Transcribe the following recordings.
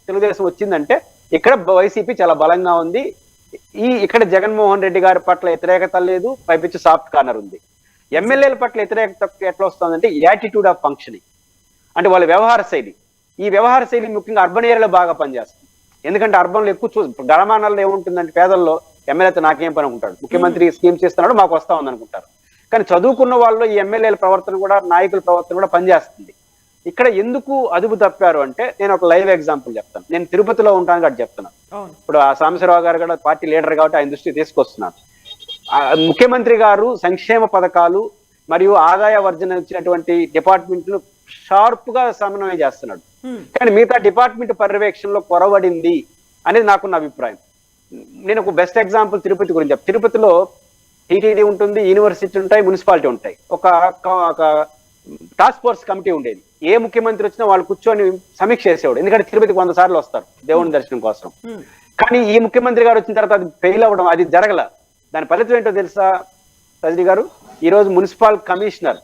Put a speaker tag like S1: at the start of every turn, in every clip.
S1: తెలుగుదేశం వచ్చిందంటే ఇక్కడ వైసీపీ చాలా బలంగా ఉంది. ఇక్కడ జగన్మోహన్ రెడ్డి గారి పట్ల వ్యతిరేకత లేదు, పైపించి సాఫ్ట్ కార్నర్ ఉంది. ఎమ్మెల్యేల పట్ల వ్యతిరేకత ఎట్లా వస్తుందంటే యాటిట్యూడ్ ఆఫ్ ఫంక్షనింగ్, అంటే వాళ్ళ వ్యవహార శైలి. ఈ వ్యవహార శైలి ముఖ్యంగా అర్బన్ ఏరియాలో బాగా పనిచేస్తుంది. ఎందుకంటే అర్బన్లో ఎక్కువ గ్రామాలలో ఏముంటుందంటే పేదల్లో ఎమ్మెల్యేతో నాకేం పని అనుకుంటాడు, ముఖ్యమంత్రి స్కీమ్స్ ఇస్తున్నాడు మాకు వస్తా ఉంది అనుకుంటారు. కానీ చదువుకున్న వాళ్ళు ఈ ఎమ్మెల్యేల ప్రవర్తన కూడా, నాయకుల ప్రవర్తన కూడా పనిచేస్తుంది. ఇక్కడ ఎందుకు అదుపు తప్పారు అంటే నేను ఒక లైవ్ ఎగ్జాంపుల్ చెప్తాను. నేను తిరుపతిలో ఉంటాను కాబట్టి చెప్తున్నాను. ఇప్పుడు ఆ సాంబశివరావు గారు కూడా పార్టీ లీడర్ కాబట్టి ఆయన దృష్టికి తీసుకొస్తున్నాను. ముఖ్యమంత్రి గారు సంక్షేమ పథకాలు మరియు ఆదాయ వర్జన ఇచ్చినటువంటి డిపార్ట్మెంట్లు షార్ప్ గా సమన్వయం చేస్తున్నాడు. కానీ మిగతా డిపార్ట్మెంట్ పర్యవేక్షణలో కొరవడింది అనేది నాకున్న అభిప్రాయం. నేను ఒక బెస్ట్ ఎగ్జాంపుల్ తిరుపతి గురించి చెప్తాను. తిరుపతిలో టీటీడీ ఉంటుంది, యూనివర్సిటీ ఉంటాయి, మున్సిపాలిటీ ఉంటాయి. ఒక టాస్క్ ఫోర్స్ కమిటీ ఉండేది. ఏ ముఖ్యమంత్రి వచ్చినా వాళ్ళు కూర్చొని సమీక్ష చేసేవాడు. ఎందుకంటే తిరుపతికి 100 సార్లు వస్తారు దేవుని దర్శనం కోసం. కానీ ఈ ముఖ్యమంత్రి గారు వచ్చిన తర్వాత అది ఫెయిల్ అవ్వడం, అది జరగల. దాని ఫలితం ఏంటో తెలుసా రజనీ గారు? ఈ రోజు మున్సిపల్ కమిషనర్,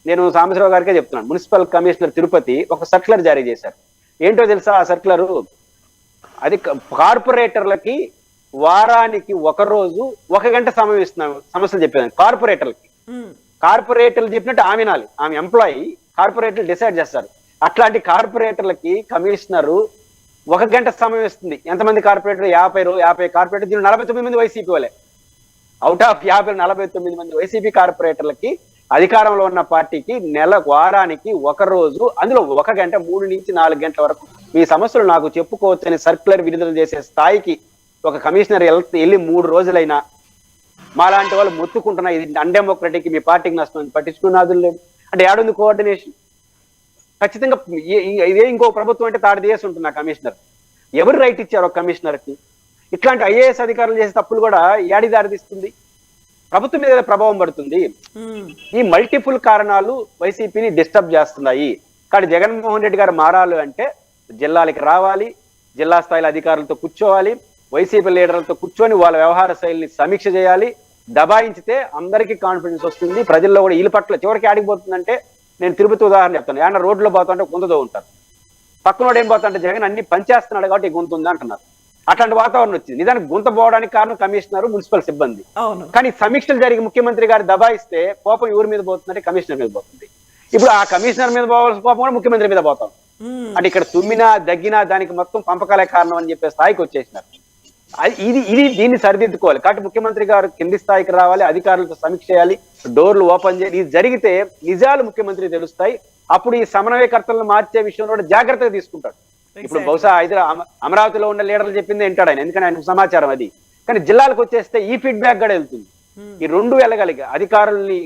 S1: నేను సాంబశివరావు గారికే చెప్తున్నాను, మున్సిపల్ కమిషనర్ తిరుపతి ఒక సర్క్యులర్ జారీ చేశారు. ఏంటో తెలుసా ఆ సర్క్యులర్? అది కార్పొరేటర్లకి వారానికి 1 రోజు 1 గంట సమయం ఇస్తున్నాం సమస్యలు చెప్పేదాన్ని కార్పొరేటర్లకి. కార్పొరేటర్లు చెప్పినట్టు ఆమె వినాలి, ఆమె ఎంప్లాయీ, కార్పొరేటర్లు డిసైడ్ చేస్తారు. అట్లాంటి కార్పొరేటర్లకి కమిషనరు 1 గంట సమయం ఇస్తుంది. ఎంతమంది కార్పొరేటర్? 50 కార్పొరేటర్. దీని 49 మంది వైసీపీ వాళ్ళే. అవుట్ ఆఫ్ 50 49 మంది వైసీపీ కార్పొరేటర్లకి అధికారంలో ఉన్న పార్టీకి వారానికి 1 రోజు, అందులో 1 గంట 3 నుంచి 4 గంటల వరకు మీ సమస్యలు నాకు చెప్పుకోవచ్చని సర్క్యులర్ విడుదల చేసే స్థాయికి ఒక కమిషనర్ వెళ్ళి 3 రోజులైనా మాలాంటి వాళ్ళు మొత్తుకుంటున్నా ఇది అన్డెమోక్రటిక్, మీ పార్టీకి నష్టం, పట్టించుకున్నాదులు లేదు. అంటే ఏడుంది కోఆర్డినేషన్? ఖచ్చితంగా ఇదే ఇంకో ప్రభుత్వం అంటే తాడు చేసి ఉంటుంది ఆ కమిషనర్. ఎవరు రైట్ ఇచ్చారు ఒక కమిషనర్కి? ఇట్లాంటి ఐఏఎస్ అధికారులు చేసే తప్పులు కూడా ఏడి దారితీస్తుంది, ప్రభుత్వం మీద ప్రభావం పడుతుంది. ఈ మల్టిపుల్ కారణాలు వైసీపీని డిస్టర్బ్ చేస్తున్నాయి. కానీ జగన్మోహన్ రెడ్డి గారు మారాలి అంటే జిల్లాలకి రావాలి, జిల్లా స్థాయిలో అధికారులతో కూర్చోవాలి, వైసీపీ లీడర్లతో కూర్చొని వాళ్ళ వ్యవహార శైలిని సమీక్ష చేయాలి. దబాయించితే అందరికీ కాన్ఫిడెన్స్ వస్తుంది, ప్రజల్లో కూడా వీళ్ళ పట్ల. చివరికి ఆడిపోతుందంటే నేను తిరుపతి ఉదాహరణ చెప్తాను. ఏమన్నా రోడ్లో పోతుంటే గుంతతో ఉంటారు, పక్కనోడు ఏం పోతుంటే జగన్ అన్ని పనిచేస్తున్నాడు కాబట్టి గుంత ఉంది అంటున్నారు. అట్లాంటి వాతావరణం వచ్చింది. నిజానికి గుంత పోవడానికి కారణం కమిషనర్, మున్సిపల్ సిబ్బంది. కానీ సమీక్షలు జరిగి ముఖ్యమంత్రి గారు దబాయిస్తే కోపం ఎవరి మీద పోతుందంటే కమిషనర్ మీద పోతుంది. ఇప్పుడు ఆ కమిషనర్ మీద పోవాల్సిన కోపం కూడా ముఖ్యమంత్రి మీద పోతాం. అంటే ఇక్కడ తుమ్మినా దగ్గినా దానికి మొత్తం పంపకాలే కారణం అని చెప్పే స్థాయికి వచ్చేసినారు. దీన్ని సరిదిద్దుకోవాలి. కాబట్టి ముఖ్యమంత్రి గారు కింది స్థాయికి రావాలి, అధికారులతో సమీక్ష చేయాలి, డోర్లు ఓపెన్ చేయాలి. ఇది జరిగితే నిజాలు ముఖ్యమంత్రి తెలుస్తాయి. అప్పుడు ఈ సమన్వయకర్తలను మార్చే విషయంలో కూడా జాగ్రత్తగా తీసుకుంటాడు. ఇప్పుడు బహుశా అమరావతిలో ఉన్న లీడర్లు చెప్పింది వింటాడు ఆయన, ఎందుకంటే ఆయన సమాచారం అది. కానీ జిల్లాలకు వచ్చేస్తే ఈ ఫీడ్బ్యాక్ కూడా వెళ్తుంది. ఈ 2 వెళ్ళగలిగే అధికారుల్ని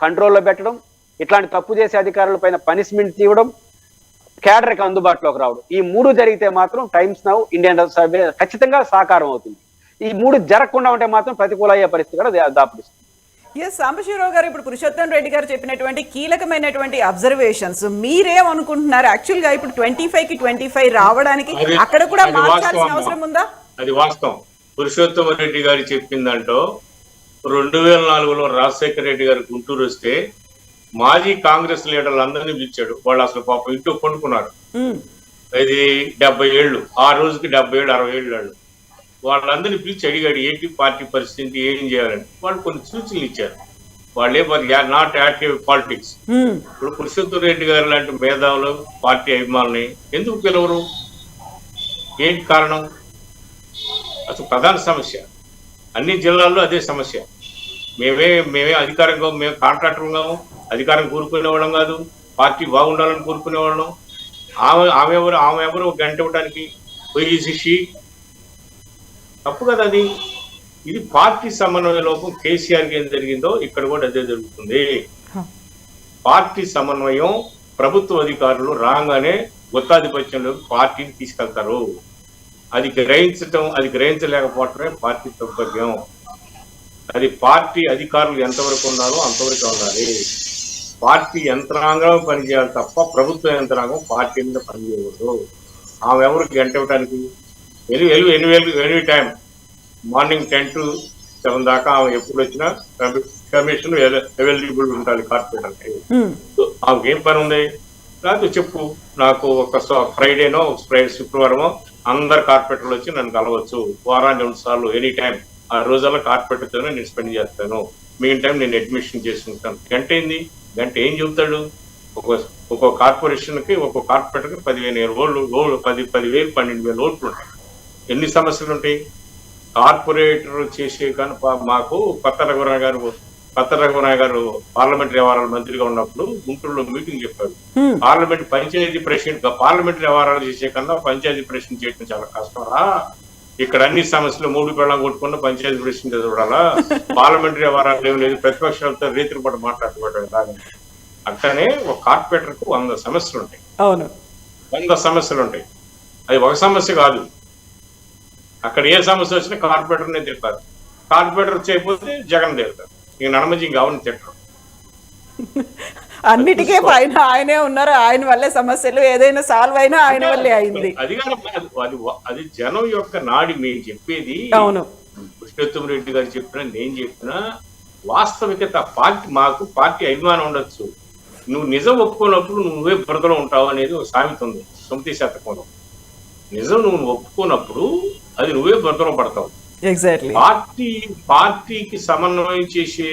S1: కంట్రోల్లో పెట్టడం, ఇట్లాంటి తప్పు చేసే అధికారుల పైన పనిష్మెంట్ ఇవ్వడం, క్యాడర్కి అందుబాటులోకి రావడం, ఈ 3 జరిగితే మాత్రం టైమ్స్ నౌ ఇండియన్ సర్వే ఖచ్చితంగా సాకారం అవుతుంది. ఈ 3 జరగకుండా ఉంటే మాత్రం ప్రతికూలయ్యే పరిస్థితి కూడా దాపురిస్తుంది.
S2: సాంబశివరావు గారు, ఇప్పుడు పురుషోత్తం రెడ్డి గారు చెప్పినటువంటి కీలకమైనటువంటి అబ్జర్వేషన్స్ మీరేమనుకుంటున్నారు? యాక్చువల్ గా ఇప్పుడు 25కి 25 రావడానికి అక్కడ కూడా మార్చాల్సిన అవసరం ఉందా?
S3: అది వాస్తవం. పురుషోత్తం రెడ్డి గారు చెప్పిందంటో 2004లో రాజశేఖర రెడ్డి గారు గుంటూరు వస్తే మాజీ కాంగ్రెస్ లీడర్లు అందరినీ పిలిచాడు. వాళ్ళు అసలు పాపం ఇంట్లో కొనుక్కున్నారు. ఇది 70 ఏళ్ళు, ఆ రోజుకి 70 ఏళ్ళు 60 ఏళ్ళు వాళ్ళు. వాళ్ళందరినీ పిలిచి అడిగాడు ఏంటి పార్టీ పరిస్థితి, ఏం చేయాలని. వాళ్ళు కొన్ని సూచనలు ఇచ్చారు. వాళ్ళే నాట్ యాక్టివ్ పాలిటిక్స్. ఇప్పుడు పురుషోత్తం రెడ్డి గారు లాంటి మేధావులు పార్టీ అభిమానుల్ని ఎందుకు పిలవరు? ఏంటి కారణం? అసలు ప్రధాన సమస్య అన్ని జిల్లాల్లో అదే సమస్య. మేమే అధికారంగా, మేము కాంట్రాక్టర్గా అధికారం కోరుకునేవాళ్ళం కాదు, పార్టీ బాగుండాలని కోరుకునేవాళ్ళం. ఆమె ఎవరు ఒక గంట ఇవ్వడానికి పోయి తప్పు కదా అది. ఇది పార్టీ సమన్వయ లోపం. కేసీఆర్కి ఏం జరిగిందో ఇక్కడ కూడా అదే జరుగుతుంది. పార్టీ సమన్వయం, ప్రభుత్వ అధికారులు రాగానే గుత్తాధిపత్యంలోకి పార్టీని తీసుకెళ్తారు. అది గ్రహించలేకపోవటమే పార్టీ దౌర్భాగ్యం. అది పార్టీ అధికారులు ఎంతవరకు ఉన్నారో అంతవరకు ఉండాలి. పార్టీ యంత్రాంగం పనిచేయాలి తప్ప ప్రభుత్వ యంత్రాంగం పార్టీ మీద పనిచేయకూడదు. ఆమె ఎవరు గంట ఇవ్వడానికి ఎనీ టైం మార్నింగ్ 10 to 7 దాకా ఆమె ఎప్పుడు వచ్చినా కమిషన్ అవైలబుల్ ఉండాలి కార్పొరేటర్కి. ఆమెకి ఏం పని ఉంది? నాకు చెప్పు, నాకు ఒక ఫ్రైడేనో శుక్రవారమో అందరు కార్పొరేటర్లు వచ్చి నన్ను కలవచ్చు, వారానికి 2 సార్లు ఎనీ టైం, ఆ రోజుల్లో కార్పొరేటర్తోనే నేను స్పెండ్ చేస్తాను, మిగిలిన టైం నేను అడ్మిషన్ చేసుకుంటాను. గంట ఏంది, గంట ఏం చెబుతాడు? ఒక్కొక్క కార్పొరేషన్ కి ఒక్కొక్క కార్పొరేటర్ కి 15,000 ఓట్లు, 10,000 12,000 ఓట్లు ఉంటాయి. ఎన్ని సమస్యలు ఉంటాయి? కార్పొరేటర్ చేసే కానీ మాకు కొత్త రఘురాయ్ గారు పార్లమెంటరీ వ్యవహారాల మంత్రిగా ఉన్నప్పుడు గుంటూరులో మీటింగ్ చెప్పారు. పంచాయతీ ప్రెసిడెంట్ పార్లమెంటరీ వ్యవహారాలు చేసే కన్నా పంచాయతీ ప్రెసిడెంట్ చేయడం చాలా కష్టమరా, ఇక్కడ అన్ని సమస్యలు 3 పెళ్ళం కొట్టుకున్న పంచాయతీ ప్రెసిడెంట్ చూడాలా, పార్లమెంటరీ వ్యవహారాలు ఏం లేదు, ప్రతిపక్షాలతో రీతిని కూడా మాట్లాడుకోవడం. అట్లనే ఒక కార్పొరేటర్ కు 100 సమస్యలు ఉంటాయి.
S2: అవును,
S3: 100 సమస్యలు ఉంటాయి. అది ఒక సమస్య కాదు. అక్కడ ఏ సమస్య వచ్చినా కార్పొరేటర్నే తిడతారు. కార్పొరేటర్ చేయకపోతే జగన్ తిడతారు. ఇక నడమజీ కావని తిట్టరు.
S2: అన్నిటికీ పైన ఆయనే ఉన్నారు, ఆయన వల్లే సమస్యలు ఏదైనా సాల్వ్ అయినా ఆయన వల్లే అయింది.
S3: అది జనం యొక్క నాడి. మేము చెప్పేది
S2: అవును,
S3: పురుషోత్తమ రెడ్డి గారు చెప్పినా నేను చెప్పినా వాస్తవికత. పార్టీ అభిమానం ఉండొచ్చు, నువ్వు నిజం ఒప్పుకున్నప్పుడు నువ్వే బురదలో ఉంటావు అనేది ఒక సామెత ఉంది సుమతి శతకంలో. నిజం నువ్వు ఒప్పుకున్నప్పుడు అది నువ్వే బురదలో పడతావు.
S2: ఎగ్జాక్ట్లీ.
S3: పార్టీకి సమన్వయం చేసే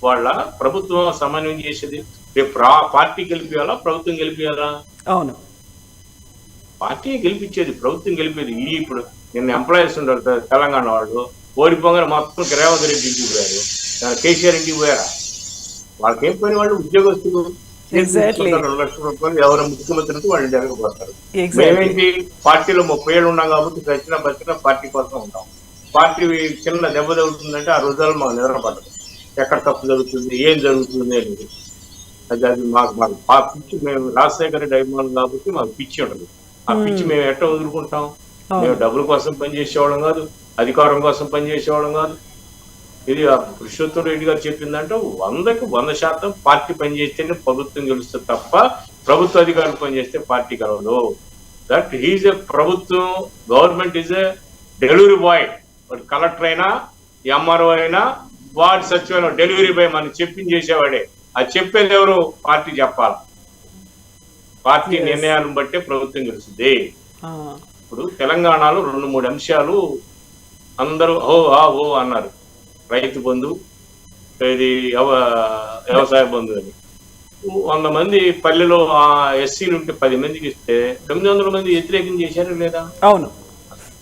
S3: వాళ్ళ ప్రభుత్వం సమన్వయం చేసేది. రేపు పార్టీ గెలిపియాలా, ప్రభుత్వం గెలిపియాలా?
S2: అవును,
S3: పార్టీ గెలిపించేది, ప్రభుత్వం గెలిపేది. ఇప్పుడు నిన్న ఎంప్లాయీస్ ఉండరు తెలంగాణ వాళ్ళు, ఓడిపోగానే మొత్తం రేవంత్ రెడ్డి ఇంటికి పోయారు, కేసీఆర్ ఇంటికి పోయారా? వాళ్ళకేం పోయిన వాళ్ళు ఉద్యోగస్తులు 2 లక్షల రూపాయలు ఎవరు ముఖ్యమంత్రికి వాళ్ళు జరగబోతారు. మేమేంటి పార్టీలో 30 ఏళ్ళు ఉన్నాం కాబట్టి బతికినా పార్టీ కోసం ఉంటాం. పార్టీ చిన్న దెబ్బ జరుగుతుందంటే ఆ రోజుల్లో మాకు నిద్రపడదు, ఎక్కడ తప్పు జరుగుతుంది, ఏం జరుగుతుంది అనేది. అది మాకు పిచ్చి. మేము రాజశేఖర రెడ్డి అభిమానులు కాబట్టి మాకు పిచ్చి ఉంటుంది. ఆ పిచ్చి మేము ఎట్లా వదులుకుంటాం? మేము డబ్బుల కోసం పనిచేసేవాళ్ళం కాదు, అధికారం కోసం పనిచేసేవాళ్ళం కాదు. ఇది పురుషోత్తమ రెడ్డి గారు చెప్పిందంటే 100కి 100% పార్టీ పనిచేస్తేనే ప్రభుత్వం గెలుస్తుంది తప్ప ప్రభుత్వ అధికారులు పనిచేస్తే పార్టీ గెలవదు. దట్ హీజ్ ఎ ప్రభుత్వం, government is a delivery boy. వాడు కలెక్టర్ అయినా ఎంఆర్ఓ అయినా వార్డు సచివాలయం డెలివరీ బాయ్, మనం చెప్పింది చేసేవాడే. అది చెప్పేది ఎవరు? పార్టీ చెప్పాలి. పార్టీ నిర్ణయాలను బట్టే ప్రభుత్వం గెలుస్తుంది. ఇప్పుడు తెలంగాణలో 2-3 అంశాలు అందరూ ఓ అన్నారు. రైతు బంధు, ఇది వ్యవసాయ బంధు అని. 100 మంది పల్లెలో ఎస్సీలు ఉంటే 10 మందికి ఇస్తే 900 మంది వ్యతిరేకం చేశారు లేదా?
S2: అవును.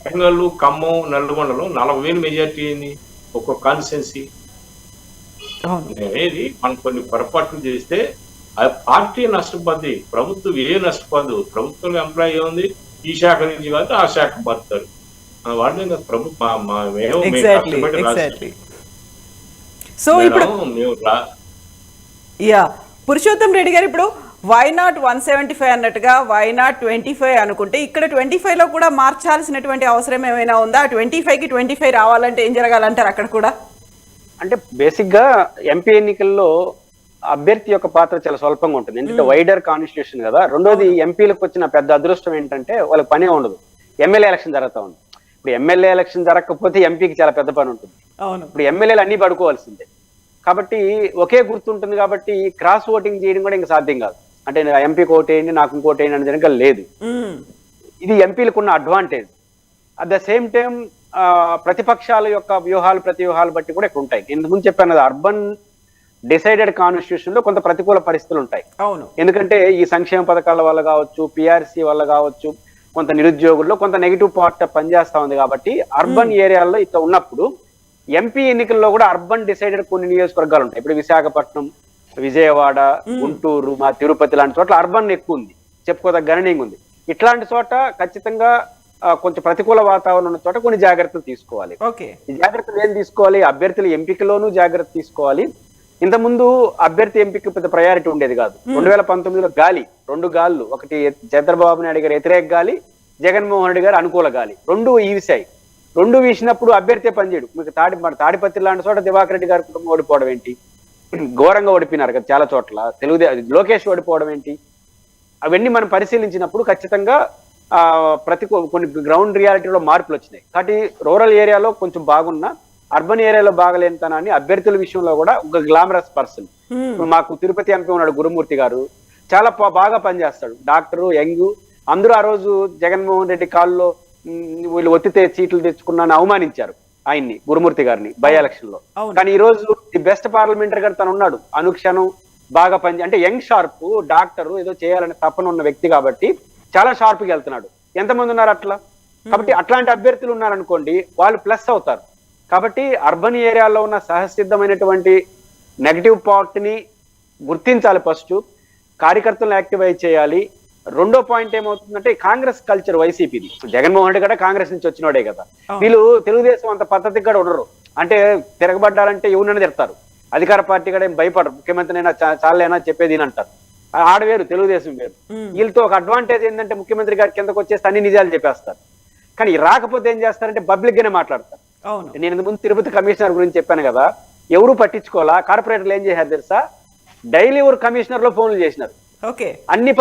S3: వరంగల్, ఖమ్మం, నల్గొండలో 40,000 మెజార్టీ అయింది ఒక్కొక్క కాన్స్టిట్యున్సీ. అనేది మనం కొన్ని పొరపాట్లు చేస్తే ఆ పార్టీ నష్టపోద్ది, ప్రభుత్వం నష్టపోదు. ప్రభుత్వంలో ఎంప్లాయీ ఏముంది, ఈ శాఖ నుంచి కాదు ఆ శాఖ మారుతారు. వాడిని ప్రభుత్వం
S2: సో ఇప్పుడు పురుషోత్తం రెడ్డి గారు ఇప్పుడు వై నాట్ 175 అన్నట్టుగా వై నాట్ 25 అనుకుంటే ఇక్కడ 25 లో కూడా మార్చాల్సినటువంటి అవసరం ఏమైనా ఉందా? 25కి 25 రావాలంటే ఏం జరగాలంటారు అక్కడ కూడా?
S1: అంటే బేసిక్ గా ఎంపీ ఎన్నికల్లో అభ్యర్థి యొక్క పాత్ర చాలా స్వల్పంగా ఉంటుంది, ఎందుకంటే వైడర్ కాన్స్టిట్యూషన్ కదా. రెండోది ఎంపీలకు వచ్చిన పెద్ద అదృష్టం ఏంటంటే వాళ్ళకి పనే ఉండదు, ఎమ్మెల్యే ఎలక్షన్ జరుగుతూ ఉంది. ఇప్పుడు ఎమ్మెల్యే ఎలక్షన్ జరగకపోతే ఎంపీకి చాలా పెద్ద పని ఉంటుంది. ఇప్పుడు ఎమ్మెల్యేలు అన్ని పడుకోవాల్సిందే కాబట్టి ఒకే గుర్తుంటుంది కాబట్టి క్రాస్ ఓటింగ్ చేయడం కూడా ఇంకా సాధ్యం కాదు. అంటే ఎంపీకి ఓటేయండి నాకు ఇంకోటేయండి అని జరగ లేదు. ఇది ఎంపీలకు ఉన్న advantage. At the same time ప్రతిపక్షాల యొక్క ప్రతివ్యూహాలు బట్టి కూడా ఇక్కడ ఉంటాయి. ఇంతకుముందు చెప్పాను కదా, అర్బన్ డిసైడెడ్ కాన్స్టిట్యూషన్ లో కొంత ప్రతికూల పరిస్థితులు ఉంటాయి. ఎందుకంటే ఈ సంక్షేమ పథకాల వల్ల కావచ్చు, పిఆర్సీ వల్ల కావచ్చు, కొంత నిరుద్యోగుల్లో కొంత నెగిటివ్ పార్ట్ పనిచేస్తా ఉంది. కాబట్టి అర్బన్ ఏరియాల్లో ఇట్లా ఉన్నప్పుడు ఎంపీ ఎన్నికల్లో కూడా అర్బన్ డిసైడెడ్ కొన్ని నియోజకవర్గాలు ఉంటాయి. ఇప్పుడు విశాఖపట్నం, విజయవాడ, గుంటూరు, మా తిరుపతి లాంటి చోట్ల అర్బన్ ఎక్కువ ఉంది, చెప్పుకోదగ్గ గణనీయంగా ఉంది. ఇట్లాంటి చోట ఖచ్చితంగా కొంచెం ప్రతికూల వాతావరణం ఉన్న చోట కొన్ని జాగ్రత్తలు తీసుకోవాలి. ఈ జాగ్రత్తలు ఏం తీసుకోవాలి? అభ్యర్థుల ఎంపికలోనూ జాగ్రత్త తీసుకోవాలి. ఇంతకుముందు అభ్యర్థి ఎంపిక పెద్ద ప్రయారిటీ ఉండేది కాదు. 2019లో గాలి, 2 గాళ్ళు, ఒకటి చంద్రబాబు నాయుడు గారు వ్యతిరేక గాలి, జగన్మోహన్ రెడ్డి గారు అనుకూల గాలి, 2 ఈవిసాయి. 2 వీసినప్పుడు అభ్యర్థి పనిచేయడు. మీకు తాడిపత్రి లాంటి చోట దివాకర్ రెడ్డి గారి కుటుంబం ఓడిపోవడం ఏంటి, ఘోరంగా ఓడిపోయినారు కదా చాలా చోట్ల. లోకేష్ ఓడిపోవడం ఏంటి, అవన్నీ మనం పరిశీలించినప్పుడు ఖచ్చితంగా కొన్ని గ్రౌండ్ రియాలిటీలో మార్పులు వచ్చినాయి. కాబట్టి రూరల్ ఏరియాలో కొంచెం బాగున్నా అర్బన్ ఏరియాలో బాగలేనితనాన్ని అభ్యర్థుల విషయంలో కూడా ఒక గ్లామరస్ పర్సన్. మాకు తిరుపతి ఎంపీ ఉన్నాడు గురుమూర్తి గారు, చాలా బాగా పనిచేస్తాడు. డాక్టరు, యంగ్, అందరూ ఆ రోజు జగన్మోహన్ రెడ్డి కాల్లో వీళ్ళు ఒత్తితే సీట్లు తెచ్చుకున్నాను అవమానించారు ఆయన్ని, గురుమూర్తి గారిని బై ఎలక్షన్ లో. కానీ ఈ రోజు ది బెస్ట్ పార్లమెంటరీ గారు తను ఉన్నాడు. అనుక్షణం బాగా అంటే యంగ్ షార్ప్ డాక్టర్, ఏదో చేయాలని తపన ఉన్న వ్యక్తి కాబట్టి చాలా షార్ప్ గా వెళ్తున్నాడు. ఎంతమంది ఉన్నారు అట్లా? కాబట్టి అట్లాంటి అభ్యర్థులు ఉన్నారనుకోండి, వాళ్ళు ప్లస్ అవుతారు. కాబట్టి అర్బన్ ఏరియాలో ఉన్న సహసిద్ధమైనటువంటి నెగటివ్ పార్ట్ని గుర్తించాలి. ఫస్ట్ కార్యకర్తలను యాక్టివైజ్ చేయాలి. రెండో పాయింట్ ఏమవుతుందంటే కాంగ్రెస్ కల్చర్ వైసీపీది. జగన్మోహన్ రెడ్డి కూడా కాంగ్రెస్ నుంచి వచ్చినోడే కదా. వీళ్ళు తెలుగుదేశం అంత పద్ధతికి కూడా ఉండరు. అంటే తిరగబడ్డారంటే ఎవరినైనా తిడతారు. అధికార పార్టీ కూడా ఏం భయపడరు. ముఖ్యమంత్రినైనా చాలైనా చెప్పేది అంటారు. ఆడవేరు, తెలుగుదేశం వేరు. వీళ్ళతో ఒక అడ్వాంటేజ్ ఏంటంటే ముఖ్యమంత్రి గారి కిందకు వచ్చేస్తే అన్ని నిజాలు చెప్పేస్తారు. కానీ రాకపోతే ఏం చేస్తారంటే పబ్లిక్ గానే మాట్లాడతారు. నేను ఇంత ముందు తిరుపతి కమిషనర్ గురించి చెప్పాను కదా, ఎవరు పట్టించుకోవాలా. కార్పొరేటర్లు ఏం చేశారు తెలుసా? డైలీ ఎవరు కమిషనర్ లో ఫోన్లు చేసినారు. అన్ని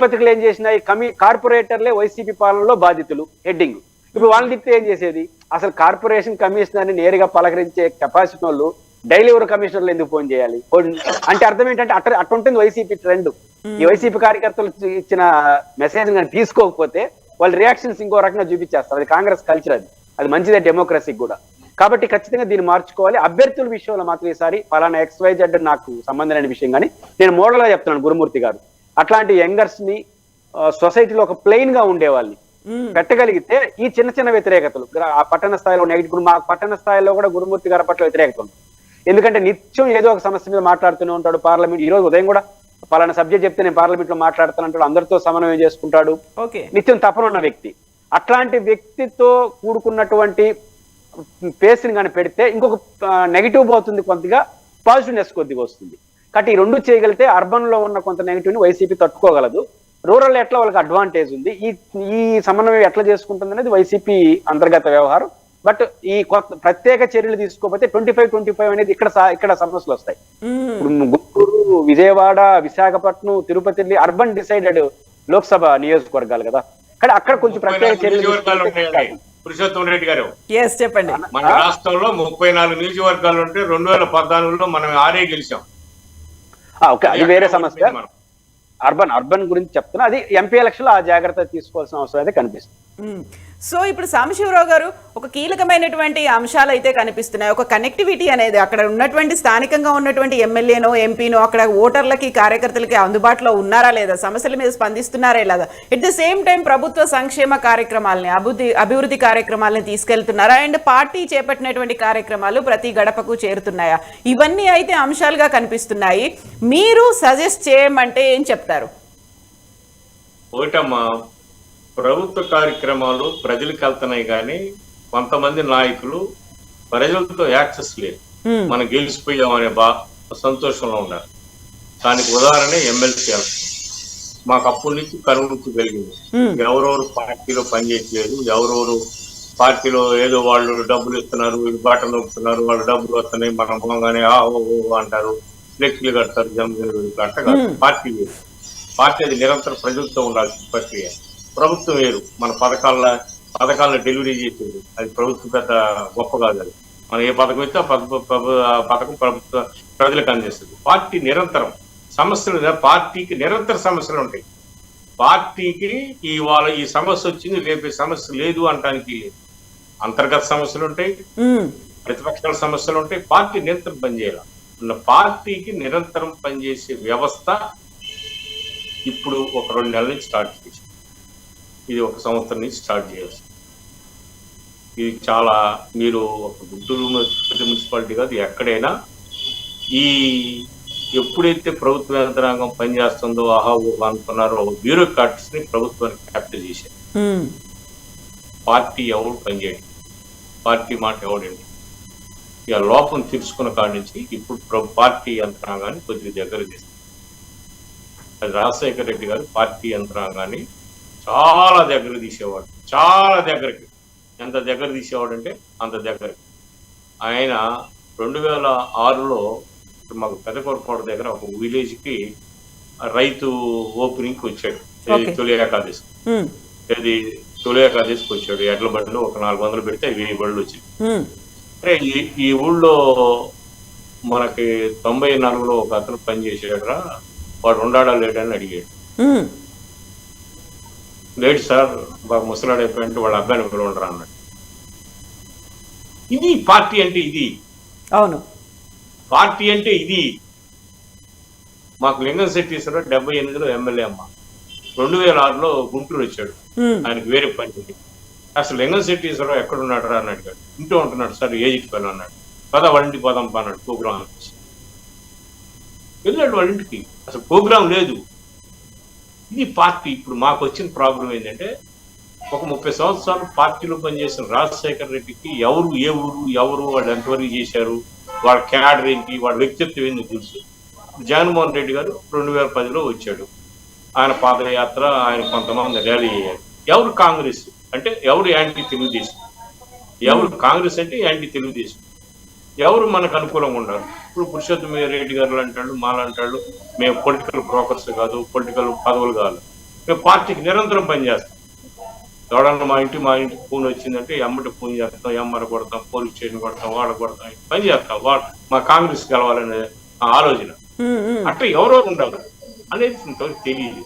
S1: పత్రికలు ఏం చేసినాయి? కార్పొరేటర్లే వైసీపీ పాలనలో బాధితులు హెడ్డింగ్. ఇప్పుడు వాళ్ళని తిప్పితే ఏం చేసేది? అసలు కార్పొరేషన్ కమిషనర్ ని నేరుగా పలకరించే కెపాసిటీ వాళ్ళు డైలీ ఎవరు కమిషనర్లు ఎందుకు ఫోన్ చేయాలి? అంటే అర్థం ఏంటంటే అట్టుంటుంది వైసీపీ ట్రెండ్. ఈ వైసీపీ కార్యకర్తలు ఇచ్చిన మెసేజ్ కానీ తీసుకోకపోతే వాళ్ళ రియాక్షన్స్ ఇంకో రకంగా చూపించేస్తారు. అది కాంగ్రెస్ కల్చర్. అది మంచిదే డెమోక్రసీకి కూడా. కాబట్టి ఖచ్చితంగా దీన్ని మార్చుకోవాలి. అభ్యర్థుల విషయంలో మాత్రం ఈసారి ఫలానా XYZ నాకు సంబంధం లేని విషయం కానీ నేను మోడల్ గా చెప్తున్నాను. గురుమూర్తి గారు అట్లాంటి యంగర్స్ ని సొసైటీలో ఒక ప్లెయిన్ గా ఉండేవాళ్ళని పెట్టగలిగితే ఈ చిన్న చిన్న వ్యతిరేకతలు ఆ పట్టణ స్థాయిలో నెగిటివ్, మా పట్టణ స్థాయిలో కూడా గురుమూర్తి గారి పట్ల వ్యతిరేకత ఉంది. ఎందుకంటే నిత్యం ఏదో ఒక సమస్య మీద మాట్లాడుతూనే ఉంటాడు. పార్లమెంట్ ఈ రోజు ఉదయం కూడా పలానా సబ్జెక్ట్ చెప్తే నేను పార్లమెంట్ లో మాట్లాడుతానంటాడు. అందరితో సమన్వయం చేసుకుంటాడు. నిత్యం తపన ఉన్న వ్యక్తి. అట్లాంటి వ్యక్తితో కూడుకున్నటువంటి పేస్ని కానీ పెడితే ఇంకొక నెగిటివ్ పోతుంది, కొద్దిగా పాజిటివ్నెస్ కొద్దిగా వస్తుంది. కాబట్టి ఈ రెండు చేయగలిగితే అర్బన్ లో ఉన్న కొంత నెగిటివ్ ని వైసీపీ తట్టుకోగలదు. రూరల్ ఎట్లా వాళ్ళకి అడ్వాంటేజ్ ఉంది. ఈ సమన్వయం ఎట్లా చేసుకుంటుంది అనేది వైసీపీ అంతర్గత వ్యవహారం. బట్ ఈ కొత్త ప్రత్యేక చర్యలు తీసుకోకపోతే 25-25 అనేది ఇక్కడ సమస్యలు వస్తాయి. ఇప్పుడు గుంటూరు, విజయవాడ, విశాఖపట్నం, తిరుపతి అర్బన్ డిసైడెడ్ లోక్సభ నియోజకవర్గాలు కదా. కానీ అక్కడ కొంచెం ప్రత్యేక చర్యలు
S3: పురుషోత్తం రెడ్డి గారు
S2: చెప్పండి.
S3: మన రాష్ట్రంలో 34 నియోజకవర్గాలు ఉంటే 2014లో మనం 6 గెలిచాం.
S1: ఓకే, అది వేరే సమస్య. అర్బన్ గురించి చెప్తున్నా. అది ఎంపీ ఎలక్షన్ లో ఆ జాగ్రత్త తీసుకోవాల్సిన అవసరం అయితే కనిపిస్తుంది.
S2: సో ఇప్పుడు సాంబశివరావు గారు ఒక కీలకమైనటువంటి అంశాలు అయితే కనిపిస్తున్నాయి. ఒక కనెక్టివిటీ అనేది అక్కడ ఉన్నటువంటి స్థానికంగా ఉన్నటువంటి ఎమ్మెల్యేనో ఎంపీనో అక్కడ ఓటర్లకి కార్యకర్తలకి అందుబాటులో ఉన్నారా లేదా, సమస్యల మీద స్పందిస్తున్నారా లేదా, ఎట్ ద సేమ్ టైం ప్రభుత్వ సంక్షేమ కార్యక్రమాలని అభివృద్ధి కార్యక్రమాలని తీసుకెళ్తున్నారా, అండ్ పార్టీ చేపట్టినటువంటి కార్యక్రమాలు ప్రతి గడపకు చేరుతున్నాయా, ఇవన్నీ అయితే అంశాలుగా కనిపిస్తున్నాయి. మీరు సజెస్ట్ చేయమంటే ఏం చెప్తారు?
S3: ఒకటమ్మా, ప్రభుత్వ కార్యక్రమాలు ప్రజలకు వెళ్తున్నాయి కానీ కొంతమంది నాయకులు ప్రజలతో యాక్సెస్ లేదు. మనం గెలిచిపోయామనే సంతోషంలో ఉన్నారు. దానికి ఉదాహరణ ఎమ్మెల్సీ ఎలక్షన్. మాకు అప్పటి నుంచి కనుగొనుకు కలిగింది. ఎవరెవరు పార్టీలో పనిచేయట్లేదు, ఎవరెవరు పార్టీలో ఏదో వాళ్ళు డబ్బులు ఇస్తున్నారు, బట్టలు నొక్కుతున్నారు, వాళ్ళు డబ్బులు వస్తున్నాయి, మనం పోగానే అంటారు, ఫ్లెక్సీలు కడతారు, జన్మదిన అట్టగా. పార్టీ వేరు. పార్టీ అది నిరంతరం ప్రజలతో ఉండాల్సిన ప్రక్రియ. ప్రభుత్వం వేరు. మన పథకాలను డెలివరీ చేసేది అది ప్రభుత్వం పెద్ద గొప్ప కాదు. అది మనం ఏ పథకం ఇస్తే పథకం ప్రభుత్వ ప్రజలకు అందిస్తుంది. పార్టీ నిరంతరం సమస్యలు, పార్టీకి నిరంతర సమస్యలు ఉంటాయి. పార్టీకి ఇవాళ ఈ సమస్య వచ్చింది, రేపు సమస్య లేదు అనడానికి లేదు. అంతర్గత సమస్యలు ఉంటాయి, ప్రతిపక్షాల సమస్యలు ఉంటాయి. పార్టీ నిరంతరం పనిచేయాలి. పార్టీకి నిరంతరం పనిచేసే వ్యవస్థ ఇప్పుడు ఒక 2 నెలల నుంచి స్టార్ట్ చేసి, ఇది 1 సంవత్సరం నుంచి స్టార్ట్ చేయాల్సి. ఇది చాలా, మీరు ఒక గుంటూరు మున్సిపాలిటీ కాదు, ఎక్కడైనా ఎప్పుడైతే ప్రభుత్వ యంత్రాంగం పనిచేస్తుందో అనుకున్నారో బ్యూరోక్రాట్స్ ని ప్రభుత్వానికి క్యాప్చర్ చేశారు. పార్టీ ఎవరు పనిచేయండి, పార్టీ మాట ఎవడండి, ఇక లోపం తీర్చుకున్న కాడి నుంచి ఇప్పుడు పార్టీ యంత్రాంగాన్ని కొద్దిగా దగ్గర చేస్తారు. అది రాజశేఖర రెడ్డి గారు పార్టీ యంత్రాంగాన్ని చాలా దగ్గర తీసేవాడు. చాలా దగ్గరికి. ఎంత దగ్గర తీసేవాడు అంటే అంత దగ్గరకి. ఆయన 2006లో మాకు పెద్దకొరపాడు దగ్గర ఒక విలేజ్ కి రైతు ఓపెనింగ్ కి వచ్చాడు. తొలి ఏకాదశి. తొలి ఏకాదశికి వచ్చాడు. ఎడ్ల బండ్లు ఒక 400 పెడితే 1000 బండ్లు వచ్చాయి. ఈ ఊళ్ళో మనకి 94లో ఒక అతను పనిచేసాడురా, వాడు ఉండాడా లేడని అడిగాడు.
S2: ఉమ్,
S3: లేడు సార్, బాగా ముసలాడు అయిపోయింటే వాళ్ళ అబ్బాయిని కూడా ఉండరా అన్నాడు. ఇది పార్టీ అంటే, ఇది
S2: అవును.
S3: పార్టీ అంటే ఇది. మాకు లింగంశెట్టి 78లో ఎమ్మెల్యే అమ్మ, 2006లో గుంటూరు వచ్చాడు.
S2: ఉమ్,
S3: ఆయనకు వేరే పని ఉంది. అసలు లింగంశెట్టి ఎక్కడ ఉన్నాడు రా అని అడిగాడు. ఇంటూ ఉంటున్నాడు సార్, ఏజికి పని అన్నాడు. పద వాళ్ళ ఇంటికి పోదాం అన్నాడు. ప్రోగ్రాం వెళ్ళాడు వాళ్ళ ఇంటికి. అసలు ప్రోగ్రాం లేదు. ఇది పార్టీ. ఇప్పుడు మాకు వచ్చిన ప్రాబ్లం ఏంటంటే, ఒక 30 సంవత్సరాలు పార్టీలో పనిచేసిన రాజశేఖర రెడ్డికి ఎవరు, ఏ ఊరు, ఎవరు, వాళ్ళు ఎంతవరకు చేశారు, వాళ్ళ క్యాడర్ ఏంటి, వాళ్ళ వ్యక్తిత్వం ఏంటి తెలుసు. జగన్మోహన్ రెడ్డి గారు 2010లో వచ్చాడు. ఆయన పాదయాత్ర, ఆయన కొంతమంది ర్యాలీ అయ్యారు. ఎవరు కాంగ్రెస్ అంటే ఎవరు యాంటీ తెలుగుదేశం, ఎవరు కాంగ్రెస్ అంటే యాంటీ తెలుగుదేశం, ఎవరు మనకు అనుకూలంగా ఉన్నారు. ఇప్పుడు పురుషోత్తమ రెడ్డి గారు అంటాడు, మాలంటాడు, మేము పొలిటికల్ బ్రోకర్స్ కాదు, పొలిటికల్ పదవులు కాదు, మేము పార్టీకి నిరంతరం పనిచేస్తాం. ఎవడన్నా మా ఇంటికి ఫోన్ వచ్చిందంటే ఎమ్మటి ఫోన్ చేస్తాం, ఎమ్మర కొడతాం, పోలీస్ స్టేషన్ కొడతాం, వాడ కొడతాం, పని చేస్తాం. మా కాంగ్రెస్ గెలవాలనే ఆలోచన. అట్లా ఎవరెవరు ఉండాలి అనేది ఇంతవరకు తెలియదు.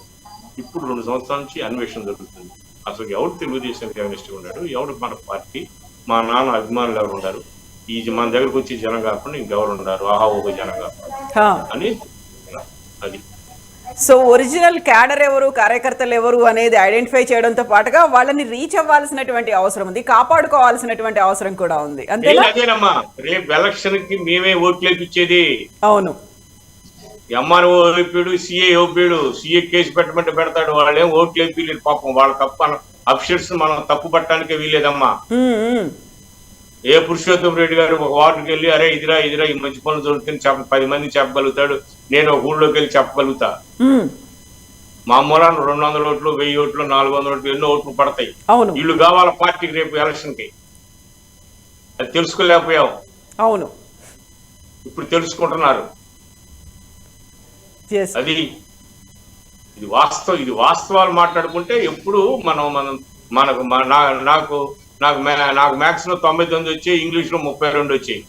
S3: ఇప్పుడు 2 సంవత్సరాల నుంచి అన్వేషణ జరుగుతుంది. అసలు ఎవరు తెలుగుదేశం అగ్నిస్ట్గా ఉన్నాడు, ఎవరు మన పార్టీ, మా నాన్న అభిమానులు ఎవరు ఉన్నారు, ఈ మన దగ్గరకు వచ్చి జనం కాకుండా ఇంకెవరు ఉన్నారు, ఆహా ఓహో జనం కాకుండా అని. అది
S2: సో ఒరిజినల్ క్యాడర్ ఎవరు, కార్యకర్తలు ఎవరు అనేది ఐడెంటిఫై చేయడంతో పాటుగా వాళ్ళని రీచ్ అవ్వాల్సినటువంటి అవసరం ఉంది, కాపాడుకోవాల్సినటువంటి అవసరం కూడా ఉంది. అంతేనా?
S3: అదేనమ్మా, రేపు ఎలక్షన్ కి మేమే ఓట్లు ఇచ్చేది.
S2: అవును.
S3: ఎంఆర్ఓ ఓపిడు, సిఏ ఓపిడు, సిఏ కేసు పెట్టమంటే పెడతాడు. వాళ్ళు ఏం ఓట్లు వేయలేదు పాపం. వాళ్ళ తప్ప అఫిషియల్స్ మనం తప్పు పట్టడానికే వీలేదమ్మా. ఏ పురుషోత్తమ రెడ్డి గారు ఒక వార్డుకి వెళ్ళి అరే ఇదిరా ఈ మంచి పనులు జరుగుతుంది 10 మంది చెప్పగలుగుతాడు, నేను ఒక ఊళ్ళోకి వెళ్ళి చెప్పగలుగుతా. మా మూలాన్ని 200 ఓట్లు, 1000 ఓట్లు, 400 ఓట్లు, ఎన్నో ఓట్లు పడతాయి. వీళ్ళు కావాల పార్టీకి రేపు ఎలక్షన్ కి. అది తెలుసుకోలేకపోయాం.
S2: అవును,
S3: ఇప్పుడు తెలుసుకుంటున్నారు. అది ఇది వాస్తవం. ఇది వాస్తవాలు మాట్లాడుకుంటే ఎప్పుడు మనకు నాకు మ్యాథ్స్ లో 99 వచ్చాయి, ఇంగ్లీష్ లో 32 వచ్చాయి.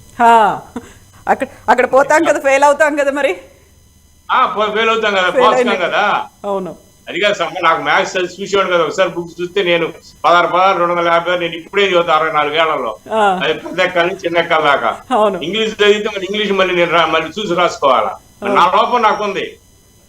S2: అక్కడ పోతాం కదా, ఫెయిల్ అవుతాం కదా, మరి
S3: ఫెయిల్ అవుతాం కదా, పాస్ కాం కదా.
S2: అవును,
S3: అది కాదు. నాకు మ్యాథ్స్ చూసేవాడు కదా. ఒకసారి బుక్స్ చూస్తే నేను 16 250 నేను ఇప్పుడే చదువుతా 64 ఏళ్లలో. అది పెద్ద ఎక్కాలి చిన్న ఎక్కాలి దాకా. ఇంగ్లీష్ చదివితే మళ్ళీ ఇంగ్లీష్ మళ్ళీ చూసి రాసుకోవాలా. నా లోపం నాకుంది.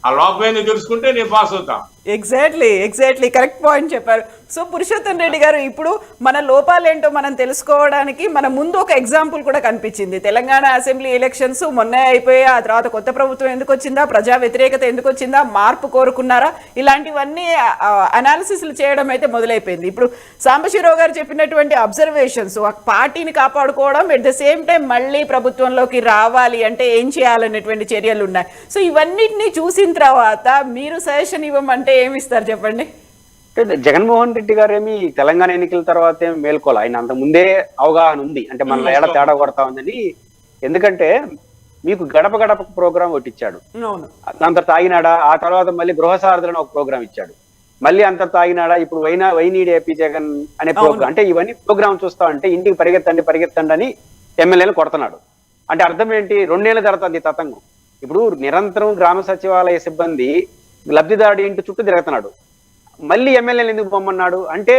S3: ఆ లోపం ఏందో తెలుసుకుంటే నేను పాస్ అవుతా.
S2: ఎగ్జాక్ట్లీ కరెక్ట్ పాయింట్ చెప్పారు. సో పురుషోత్తం రెడ్డి గారు, ఇప్పుడు మన లోపాలేంటో మనం తెలుసుకోవడానికి మన ముందు ఒక ఎగ్జాంపుల్ కూడా కనిపించింది. తెలంగాణ అసెంబ్లీ ఎలక్షన్స్ మొన్నే అయిపోయి ఆ తర్వాత కొత్త ప్రభుత్వం ఎందుకు వచ్చిందా, ప్రజా వ్యతిరేకత ఎందుకు వచ్చిందా, మార్పు కోరుకున్నారా, ఇలాంటివన్నీ అనాలిసిస్లు చేయడం అయితే మొదలైపోయింది. ఇప్పుడు సాంబశివరావు గారు చెప్పినటువంటి అబ్జర్వేషన్స్, పార్టీని కాపాడుకోవడం, ఎట్ ద సేమ్ టైం మళ్ళీ ప్రభుత్వంలోకి రావాలి అంటే ఏం చేయాలనేటువంటి చర్యలు ఉన్నాయి. సో ఇవన్నిటిని చూసిన తర్వాత మీరు సజెషన్ ఇవ్వమంటే ఏమి ఇస్తారు చెప్పండి?
S1: జగన్మోహన్ రెడ్డి గారు ఏమి తెలంగాణ ఎన్నికల తర్వాత ఏమి మేల్కోవాలి. ఆయన అంత ముందే అవగాహన ఉంది అంటే మన ఏడ తేడా కొడతా ఉందని. ఎందుకంటే మీకు గడప గడప ప్రోగ్రాం ఒకటి ఇచ్చాడు, అంత తాగినాడా. ఆ తర్వాత మళ్ళీ గృహసారథులను ఒక ప్రోగ్రాం ఇచ్చాడు, మళ్ళీ అంత తాగినాడా. ఇప్పుడు వైనీడి ఏపీ జగన్ అనే ప్రోగ్రాం. అంటే ఇవన్నీ ప్రోగ్రామ్ చూస్తా ఉంటే ఇంటికి పరిగెత్తండి అని ఎమ్మెల్యేలు కొడుతున్నాడు. అంటే అర్థం ఏంటి? 2 ఏళ్ళు జరుగుతుంది తతంగం. ఇప్పుడు నిరంతరం గ్రామ సచివాలయ సిబ్బంది లబ్ధిదారుడి ఇంటి చుట్టూ తిరుగుతున్నాడు, మళ్ళీ ఎమ్మెల్యేలు ఎందుకు పొమ్మన్నాడు అంటే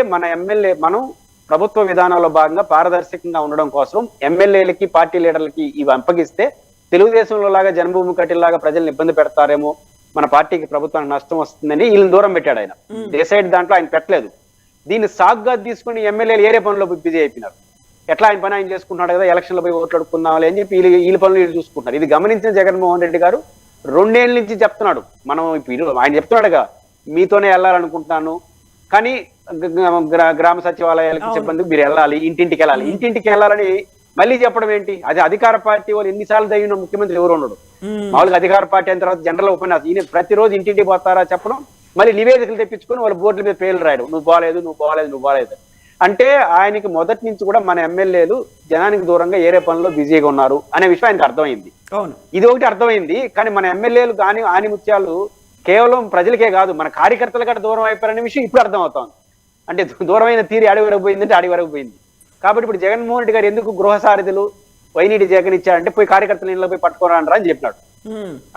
S1: మనం ప్రభుత్వ విధానంలో భాగంగా పారదర్శకంగా ఉండడం కోసం ఎమ్మెల్యేలకి పార్టీ లీడర్లకి ఇవి అప్పగిస్తే తెలుగుదేశంలో లాగా జన్మభూమి కట్టిలాగా ప్రజల్ని ఇబ్బంది పెడతారేమో, మన పార్టీకి ప్రభుత్వానికి నష్టం వస్తుందని వీళ్ళని దూరం పెట్టాడు ఆయన. డిసైడ్ దాంట్లో ఆయన పెట్టలేదు. దీన్ని సాగ్గా తీసుకుని ఎమ్మెల్యేలు ఏరే పనుల్లో బిజీ అయిపోయినారు. ఎట్లా ఆయన పని ఆయన చేసుకుంటున్నాడు కదా, ఎలక్షన్లో పోయి ఓట్లు అడుక్కుందామని అని చెప్పి వీళ్ళ పనులు వీళ్ళు చూసుకుంటున్నారు. ఇది గమనించిన జగన్మోహన్ రెడ్డి గారు 2 ఏళ్ళ నుంచి చెప్తున్నాడు. మనం ఇప్పుడు ఆయన చెప్తున్నాడుగా, మీతోనే వెళ్ళాలనుకుంటున్నాను కానీ గ్రామ సచివాలయాలకు సిబ్బంది మీరు వెళ్ళాలి, ఇంటింటికి వెళ్ళాలని మళ్ళీ చెప్పడం ఏంటి? అది అధికార పార్టీ వాళ్ళు ఎన్నిసార్లు దయ్యున్న ముఖ్యమంత్రి ఎవరు ఉండడు. మామూలుగా అధికార పార్టీ అయిన తర్వాత జనరల్ ఉపన్యాసం ఈయన ప్రతిరోజు ఇంటింటికి పోతారా చెప్పడం, మళ్ళీ నివేదికలు తెప్పించుకొని వాళ్ళ బోర్డుల మీద పేర్లు రాయడం, నువ్వు బాగాలేదు అంటే ఆయనకి మొదటి నుంచి కూడా మన ఎమ్మెల్యేలు జనానికి దూరంగా ఏరే పనుల్లో బిజీగా ఉన్నారు అనే విషయం ఆయనకు అర్థమైంది. ఇది ఒకటి అర్థమైంది. కానీ మన ఎమ్మెల్యేలు కానీ ఆనిముత్యాలు కేవలం ప్రజలకే కాదు మన కార్యకర్తల కంటే దూరం అయిపోయారనే విషయం ఇప్పుడు అర్థమవుతోంది. అంటే దూరమైన తీరి అడవి వరకు పోయిందంటే అడవి వరకు పోయింది. కాబట్టి ఇప్పుడు జగన్మోహన్ రెడ్డి గారు ఎందుకు గృహసారథులు వైనీడి జగన్ ఇచ్చారంటే పోయి కార్యకర్తల ఇళ్ళలో పోయి పట్టుకోరా అని చెప్పినాడు.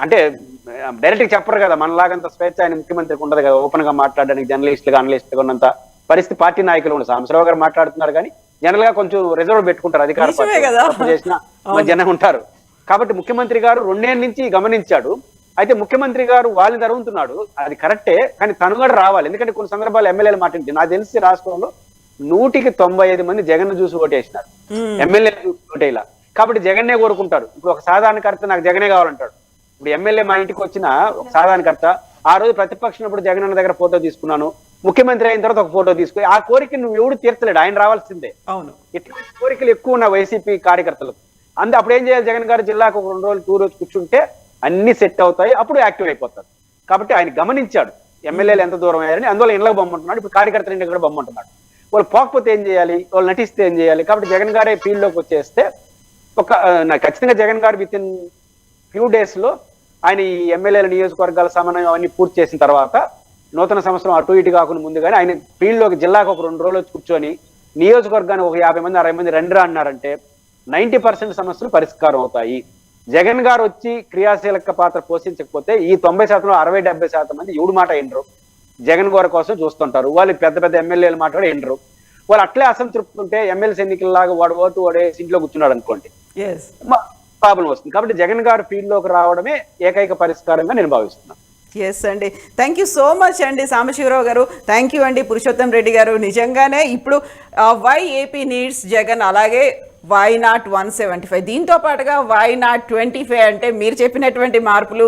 S1: అంటే డైరెక్ట్ చెప్పరు కదా, మనలాగంత స్వేచ్ఛ ఆయన ముఖ్యమంత్రికి ఉండదు కదా, ఓపెన్ గా మాట్లాడడానికి జర్నలిస్టులుగా అనలిస్టులుగా ఉన్నంత పరిస్థితి పార్టీ నాయకులు ఉండదు. సాంబశివరావు గారు మాట్లాడుతున్నారు కానీ జనరల్ గా కొంచెం రిజర్వ్ పెట్టుకుంటారు, అధికార
S2: నిజమే కదా.
S1: పార్టీ చేసిన జనం ఉంటారు. కాబట్టి ముఖ్యమంత్రి గారు 2 ఏళ్ల నుంచి గమనించాడు. అయితే ముఖ్యమంత్రి గారు వాళ్ళని తరుగుతున్నాడు, అది కరెక్టే, కానీ తను కూడా రావాలి. ఎందుకంటే కొన్ని సందర్భాలు ఎమ్మెల్యేలు మాట్లాడి నాకు తెలిసి రాష్ట్రంలో 195 మంది జగన్ చూసి ఓటేసినారు, ఎమ్మెల్యేలు చూసి ఓటేలా. కాబట్టి జగన్నే కోరుకుంటారు. ఇప్పుడు ఒక సాధారణకర్త నాకు జగనే కావాలంటాడు. ఇప్పుడు ఎమ్మెల్యే మా ఇంటికి వచ్చిన ఒక సాధారణకర్త ఆ రోజు ప్రతిపక్షం ఉన్నప్పుడు జగన్ అన్న దగ్గర ఫోటో తీసుకున్నాను, ముఖ్యమంత్రి అయిన తర్వాత ఒక ఫోటో తీసుకుని ఆ కోరిక నువ్వు ఎవడు తీర్చలేడు, ఆయన రావాల్సిందే.
S2: అవును,
S1: ఇట్లాంటి కోరికలు ఎక్కువ ఉన్న వైసీపీ కార్యకర్తలకు. అప్పుడు ఏం చేయాలి, జగన్ గారు జిల్లాకు ఒక 2 రోజులు 2 రోజులు కూర్చుంటే అన్ని సెట్ అవుతాయి, అప్పుడు యాక్టివ్ అయిపోతారు. కాబట్టి ఆయన గమనించాడు ఎమ్మెల్యేలు ఎంత దూరం అయ్యారని, అందువల్ల ఇళ్ళకి బొమ్మంటున్నాడు. ఇప్పుడు కార్యకర్తల ఇంటికి కూడా బొమ్మంటున్నాడు. వాళ్ళు పోకపోతే ఏం చేయాలి, వాళ్ళు నటిస్తే ఏం చేయాలి. కాబట్టి జగన్ గారే ఫీల్డ్ లోకి వచ్చేస్తే ఖచ్చితంగా జగన్ గారు విత్ ఇన్ ఫ్యూ డేస్ లో ఆయన ఈ ఎమ్మెల్యేల నియోజకవర్గాల సమన్వయం అవన్నీ పూర్తి చేసిన తర్వాత నూతన సంవత్సరం అటు ఇటు కాకుండా ముందుగానే ఆయన ఫీల్డ్ లోకి జిల్లాకు ఒక 2 రోజులు వచ్చి కూర్చొని నియోజకవర్గానికి ఒక 50 మంది 60 మంది రండిరా అన్నారంటే 90% సమస్యలు పరిష్కారం అవుతాయి. జగన్ గారు వచ్చి క్రియాశీలక పాత్ర పోషించకపోతే ఈ 90%, 60-70% మంది ఎవడు మాట వినరు, జగన్ గారి కోసం చూస్తుంటారు. వాళ్ళు పెద్ద పెద్ద ఎమ్మెల్యేల మాట కూడా వినరు. వాళ్ళు అట్లే అసంతృప్తి ఉంటే ఎమ్మెల్సీ ఎన్నికల్లాగా వాడు ఓటు వాడేసి ఇంట్లో కూర్చున్నాడు అనుకోండి, ప్రాబ్లం వస్తుంది. కాబట్టి జగన్ గారు ఫీల్డ్ లోకి రావడమే ఏకైక పరిష్కారంగా నేను భావిస్తున్నాను.
S2: ఎస్ అండి, థ్యాంక్ యూ సో మచ్ అండి సాంబశివరావు గారు. థ్యాంక్ యూ అండి పురుషోత్తం రెడ్డి గారు. నిజంగానే ఇప్పుడు వై ఏపీ నీడ్స్ జగన్, అలాగే వై నాట్ 175, దీంతో పాటుగా వై నాట్ 25 అంటే మీరు చెప్పినటువంటి మార్పులు